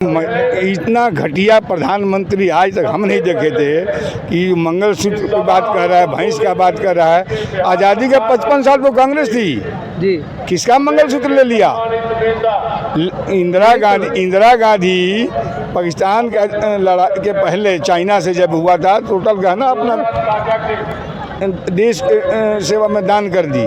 इतना घटिया प्रधानमंत्री आज तक हम नहीं देखे थे कि मंगलसूत्र की बात कर रहा है, भैंस का बात कर रहा है। आज़ादी के 55 साल तो कांग्रेस थी जी, किसका मंगलसूत्र ले लिया? इंदिरा गांधी पाकिस्तान का लड़ाई के पहले चाइना से जब हुआ था, टोटल गहना अपना देश के सेवा में दान कर दी।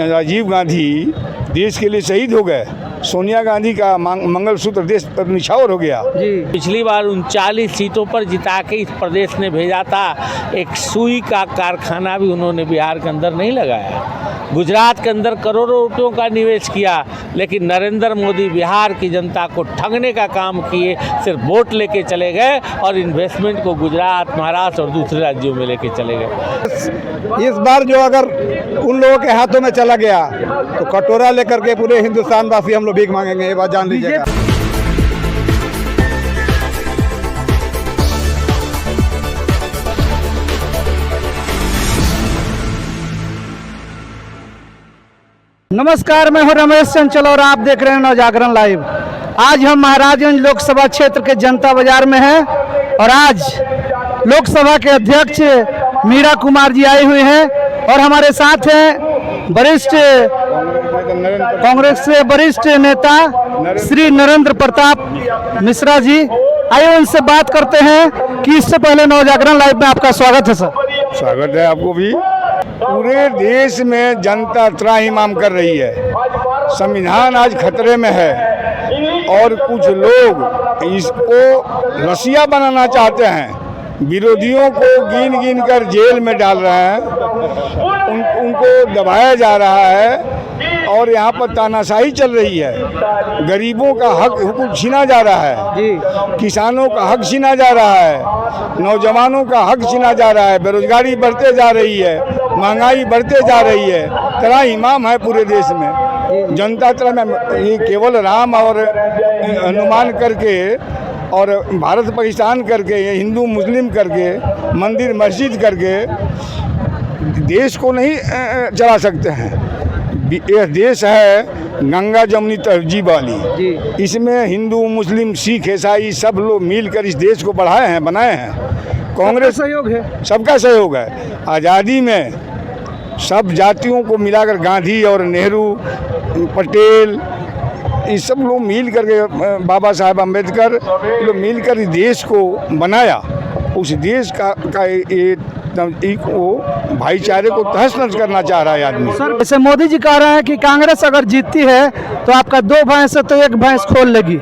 राजीव गांधी देश के लिए शहीद हो गए। सोनिया गांधी का मंगलसूत्र देश पर निछावर हो गया जी। पिछली बार 39 सीटों पर जिता के इस प्रदेश ने भेजा था। एक सुई का कारखाना भी उन्होंने बिहार के अंदर नहीं लगाया। गुजरात के अंदर करोड़ों रुपयों का निवेश किया, लेकिन नरेंद्र मोदी बिहार की जनता को ठगने का काम किए। सिर्फ वोट लेके चले गए और इन्वेस्टमेंट को गुजरात, महाराष्ट्र और दूसरे राज्यों में लेके चले गए। इस बार जो अगर उन लोगों के हाथों में चला गया तो कटोरा लेकर के पूरे हिंदुस्तान वासी हम लोग भीख मांगेंगे, ये बात जान लीजिएगा। नमस्कार, मैं हूं रमेश चंचल और आप देख रहे हैं नवजागरण लाइव। आज हम महाराजगंज लोकसभा क्षेत्र के जनता बाजार में हैं और आज लोकसभा के अध्यक्ष मीरा कुमार जी आई हुई हैं और हमारे साथ हैं वरिष्ठ कांग्रेस से वरिष्ठ नेता श्री नरेंद्र प्रताप मिश्रा जी। आइए उनसे बात करते हैं कि इससे पहले नवजागरण लाइव में आपका स्वागत है। सर, स्वागत है आपको भी। पूरे देश में जनता त्राहिमाम कर रही है। संविधान आज खतरे में है और कुछ लोग इसको रसिया बनाना चाहते हैं। विरोधियों को गिन गिन कर जेल में डाल रहे हैं, उनको दबाया जा रहा है और यहाँ पर तानाशाही चल रही है। गरीबों का हक हुकूक छीना जा रहा है, किसानों का हक छीना जा रहा है, नौजवानों का हक छीना जा रहा है। बेरोजगारी बढ़ते जा रही है, महंगाई बढ़ते जा रही है। त्राहिमाम है पूरे देश में। जनता त्राहिमाम। ये केवल राम और हनुमान करके और भारत पाकिस्तान करके, हिंदू मुस्लिम करके, मंदिर मस्जिद करके देश को नहीं चला सकते हैं। यह देश है गंगा जमुनी तहजीब वाली। इसमें हिंदू मुस्लिम सिख ईसाई सब लोग मिलकर इस देश को बढ़ाए हैं, बनाए हैं। कांग्रेस सहयोग है, सबका सहयोग है। आज़ादी में सब जातियों को मिलाकर गांधी और नेहरू, पटेल, ये सब लोग मिल करके, बाबा साहब अम्बेडकर लोग मिलकर इस देश को बनाया। उस देश का ये वो भाईचारे को तहस नहस करना चाह रहा है आदमी। सर, जैसे मोदी जी कह रहे हैं कि कांग्रेस अगर जीतती है तो आपका 2 भैंस है तो 1 भैंस खोल लेगी।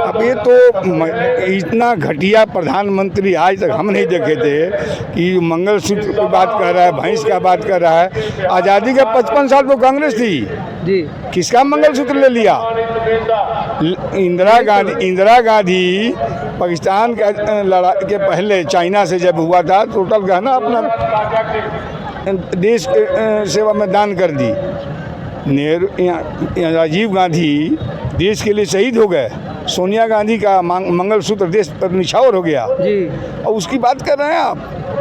अब ये तो इतना घटिया प्रधानमंत्री आज तक हम नहीं देखे थे कि मंगलसूत्र की बात कर रहा है, भैंस का बात कर रहा है। आज़ादी के 55 साल तो कांग्रेस थी जी, किसका मंगलसूत्र ले लिया? इंदिरा गांधी पाकिस्तान का लड़ाई के पहले चाइना से जब हुआ था, टोटल गहना अपना देश के सेवा में दान कर दी। राजीव गांधी देश के लिए शहीद हो गए। सोनिया गांधी का मंगलसूत्र देश पर निछावर हो गया जी। और उसकी बात कर रहे हैं आप,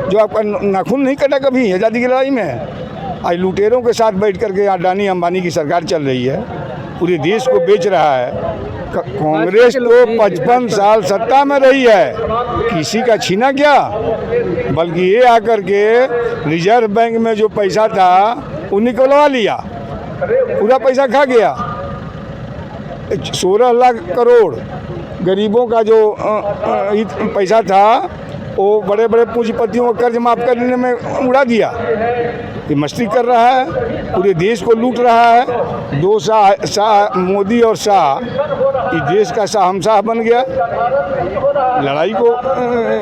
जो आपका नाखून नहीं कटा कभी आज़ादी की लड़ाई में। आज लुटेरों के साथ बैठ करके अडानी अंबानी की सरकार चल रही है, पूरे देश को बेच रहा है। कांग्रेस तो 55 साल सत्ता में रही है, किसी का छीना क्या? बल्कि ये आकर के रिजर्व बैंक में जो पैसा था वो निकलवा लिया, पूरा पैसा खा गया। 16 लाख करोड़ गरीबों का जो पैसा था वो बड़े बड़े पूंजीपतियों का कर्ज माफ करने में उड़ा दिया। ये मस्ती कर रहा है, पूरे देश को लूट रहा है। 2 शाह मोदी और शाह, इस देश का शाहमशाह बन गया। लड़ाई को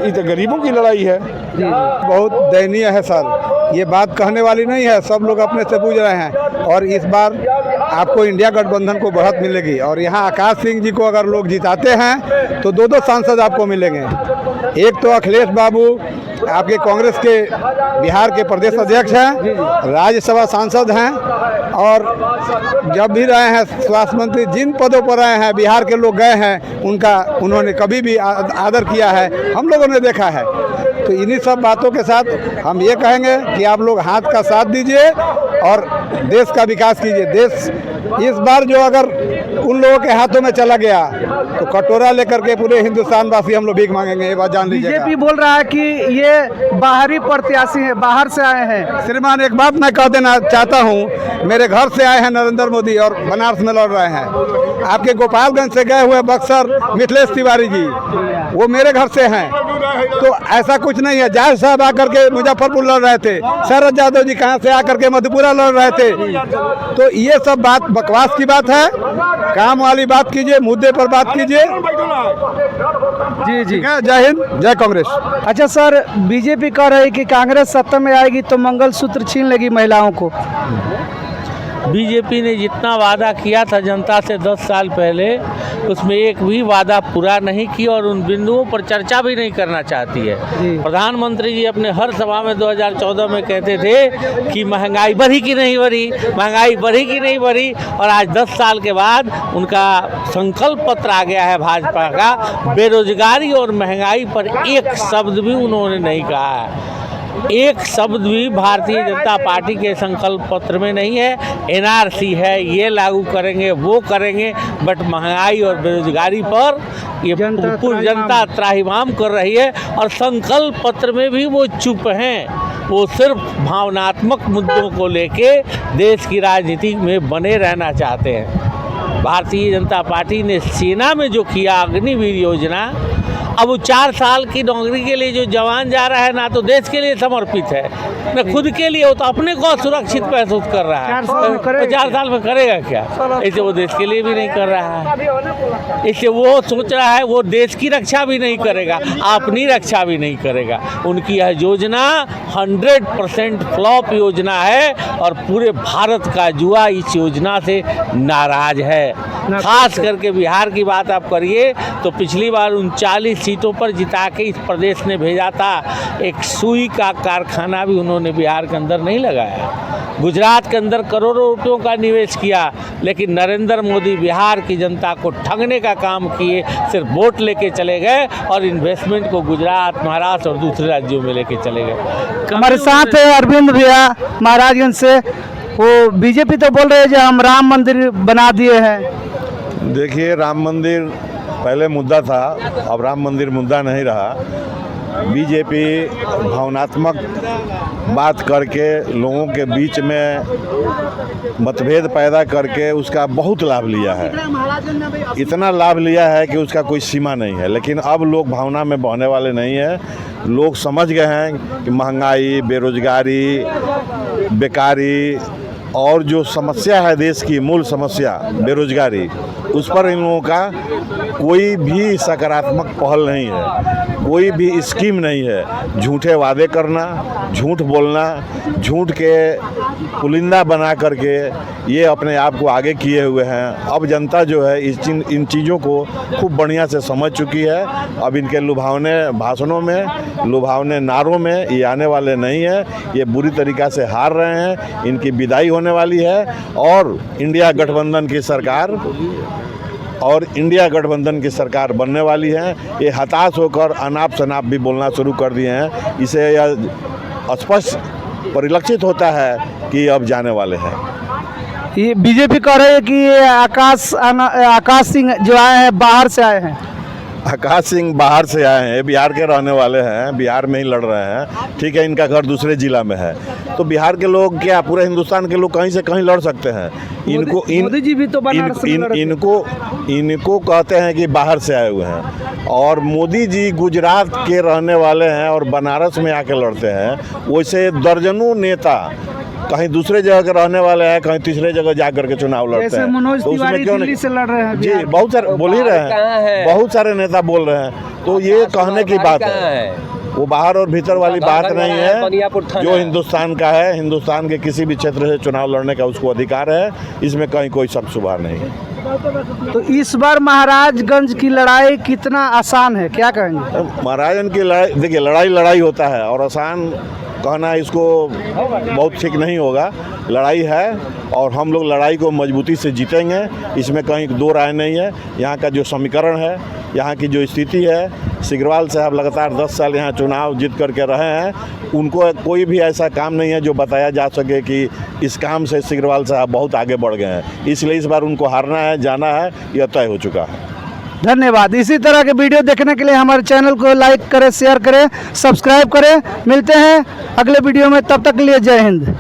ये तो गरीबों की लड़ाई है। बहुत दयनीय है सर, ये बात कहने वाली नहीं है। सब लोग अपने से बूझ रहे हैं और इस बार आपको इंडिया गठबंधन को बढ़त मिलेगी। और यहाँ आकाश सिंह जी को अगर लोग जिताते हैं तो 2 सांसद आपको मिलेंगे। एक तो अखिलेश बाबू आपके कांग्रेस के बिहार के प्रदेश अध्यक्ष हैं, राज्यसभा सांसद हैं और जब भी रहे हैं स्वास्थ्य मंत्री, जिन पदों पर रहे हैं बिहार के लोग गए हैं, उनका उन्होंने कभी भी आदर किया है, हम लोगों ने देखा है। तो इन्हीं सब बातों के साथ हम ये कहेंगे कि आप लोग हाथ का साथ दीजिए और देश का विकास कीजिए। देश इस बार जो अगर उन लोगों के हाथों में चला गया तो कटोरा लेकर के पूरे हिंदुस्तान वासी हम लोग भीख मांगेंगे, ये बात जान लीजिएगा। बीजेपी बोल रहा है कि ये बाहरी प्रत्याशी है, बाहर से आए हैं। श्रीमान एक बात मैं कह देना चाहता हूँ, मेरे घर से आए हैं नरेंद्र मोदी और बनारस में लड़ रहे हैं। आपके गोपालगंज से गए हुए बक्सर मिथिलेश तिवारी जी, वो मेरे घर से हैं। तो ऐसा कुछ नहीं है। जाहिर साहब आकर के मुजफ्फरपुर लड़ रहे थे, शरद यादव जी कहाँ से आकर के मधेपुरा लड़ रहे थे। तो ये सब बात बकवास की बात है, काम वाली बात कीजिए, मुद्दे पर बात कीजिए। जी जी, जय हिंद, जय कांग्रेस। अच्छा सर, बीजेपी कह रही है कि कांग्रेस सत्ता में आएगी तो मंगलसूत्र छीन लेगी महिलाओं को। बीजेपी ने जितना वादा किया था जनता से 10 साल पहले, उसमें एक भी वादा पूरा नहीं किया और उन बिंदुओं पर चर्चा भी नहीं करना चाहती है। प्रधानमंत्री जी अपने हर सभा में 2014 में कहते थे कि महंगाई बढ़ी कि नहीं बढ़ी, महंगाई बढ़ी कि नहीं बढ़ी, और आज 10 साल के बाद उनका संकल्प पत्र आ गया है भाजपा का। बेरोजगारी और महंगाई पर एक शब्द भी उन्होंने नहीं कहा है, एक शब्द भी भारतीय जनता पार्टी के संकल्प पत्र में नहीं है। एनआरसी है, ये लागू करेंगे, वो करेंगे, बट महंगाई और बेरोजगारी पर ये पूरी जनता त्राहिमाम कर रही है और संकल्प पत्र में भी वो चुप हैं। वो सिर्फ भावनात्मक मुद्दों को लेके देश की राजनीति में बने रहना चाहते हैं। भारतीय जनता पार्टी ने सेना में जो किया अग्निवीर योजना, अब वो 4 साल की नौकरी के लिए जो जवान जा रहा है, ना तो देश के लिए समर्पित है, न खुद के लिए, वो तो अपने को सुरक्षित महसूस कर रहा है। 4 साल में करेगा क्या? ऐसे वो देश के लिए भी नहीं कर रहा है, इससे वो सोच रहा है वो देश की रक्षा भी नहीं करेगा, अपनी रक्षा भी नहीं करेगा। उनकी यह योजना 100% फ्लॉप योजना है और पूरे भारत का युवा इस योजना से नाराज है। खास करके बिहार की बात आप करिए तो पिछली बार 39 सीटों पर जिता के इस प्रदेश ने भेजा था, एक सुई का कारखाना भी उन्होंने बिहार के अंदर नहीं लगाया। गुजरात के अंदर करोड़ों रुपयों का निवेश किया, लेकिन नरेंद्र मोदी बिहार की जनता को ठगने का काम किए, सिर्फ वोट लेके चले गए और इन्वेस्टमेंट को गुजरात, महाराष्ट्र और दूसरे राज्यों में लेके चले गए। हमारे साथ है अरविंद भैया महाराजगंज से। वो बीजेपी तो बोल रहे हैं जो हम राम मंदिर बना दिए हैं। देखिए, राम मंदिर पहले मुद्दा था, अब राम मंदिर मुद्दा नहीं रहा। बीजेपी भावनात्मक बात करके लोगों के बीच में मतभेद पैदा करके उसका बहुत लाभ लिया है। इतना लाभ लिया है कि उसका कोई सीमा नहीं है। लेकिन अब लोग भावना में बहने वाले नहीं हैं। लोग समझ गए हैं कि महंगाई, बेरोजगारी, बेकारी और जो समस्या है देश की मूल समस्या बेरोजगारी, उस पर इन लोगों का कोई भी सकारात्मक पहल नहीं है, कोई भी स्कीम नहीं है। झूठे वादे करना, झूठ बोलना, झूठ के पुलिंदा बना करके ये अपने आप को आगे किए हुए हैं। अब जनता जो है इन चीज़ों को खूब बढ़िया से समझ चुकी है। अब इनके लुभावने भाषणों में, लुभावने नारों में ये आने वाले नहीं है। ये बुरी तरीक़ा से हार रहे हैं, इनकी विदाई होने वाली है और इंडिया गठबंधन की सरकार बनने वाली है। ये हताश होकर अनाप शनाप भी बोलना शुरू कर दिए हैं। इसे यह स्पष्ट परिलक्षित होता है कि अब जाने वाले हैं। ये बीजेपी कह रही है कि ये आकाश सिंह जो आए हैं बाहर से आए हैं। आकाश सिंह बाहर से आए हैं, बिहार के रहने वाले हैं, बिहार में ही लड़ रहे हैं। ठीक है, इनका घर दूसरे जिला में है, तो बिहार के लोग क्या पूरे हिंदुस्तान के लोग कहीं से कहीं लड़ सकते हैं। मोदी जी भी तो इनको कहते हैं कि बाहर से आए हुए हैं, और मोदी जी गुजरात के रहने वाले हैं और बनारस में आके लड़ते हैं। वैसे दर्जनों नेता कहीं दूसरे जगह के रहने वाले हैं, कहीं तीसरे जगह जा करके चुनाव लड़ते हैं। मनोज तिवारी दिल्ली से लड़ रहे हैं। जी, बहुत सारे बोल ही रहे हैं, बहुत सारे नेता बोल रहे हैं। तो ये कहने की बात है, वो बाहर और भीतर वाली बात नहीं है। जो हिंदुस्तान का है, हिंदुस्तान के किसी भी क्षेत्र से चुनाव लड़ने का उसको अधिकार है, इसमें कहीं कोई शक शुबा नहीं है। तो इस बार महाराजगंज की लड़ाई कितना आसान है, क्या कहेंगे? महाराजगंज की लड़ाई, देखिए, लड़ाई होता है और आसान कहना इसको बहुत ठीक नहीं होगा। लड़ाई है और हम लोग लड़ाई को मजबूती से जीतेंगे, इसमें कहीं दो राय नहीं है। यहाँ का जो समीकरण है, यहाँ की जो स्थिति है, सिग्रीवाल साहब लगातार 10 साल यहाँ चुनाव जीत करके रहे हैं, उनको कोई भी ऐसा काम नहीं है जो बताया जा सके कि इस काम से सिग्रीवाल साहब बहुत आगे बढ़ गए हैं। इसलिए इस बार उनको हारना है, जाना है, यह तय हो चुका है। धन्यवाद। इसी तरह के वीडियो देखने के लिए हमारे चैनल को लाइक करें, शेयर करें, सब्सक्राइब करें। मिलते हैं अगले वीडियो में, तब तक के लिए जय हिंद।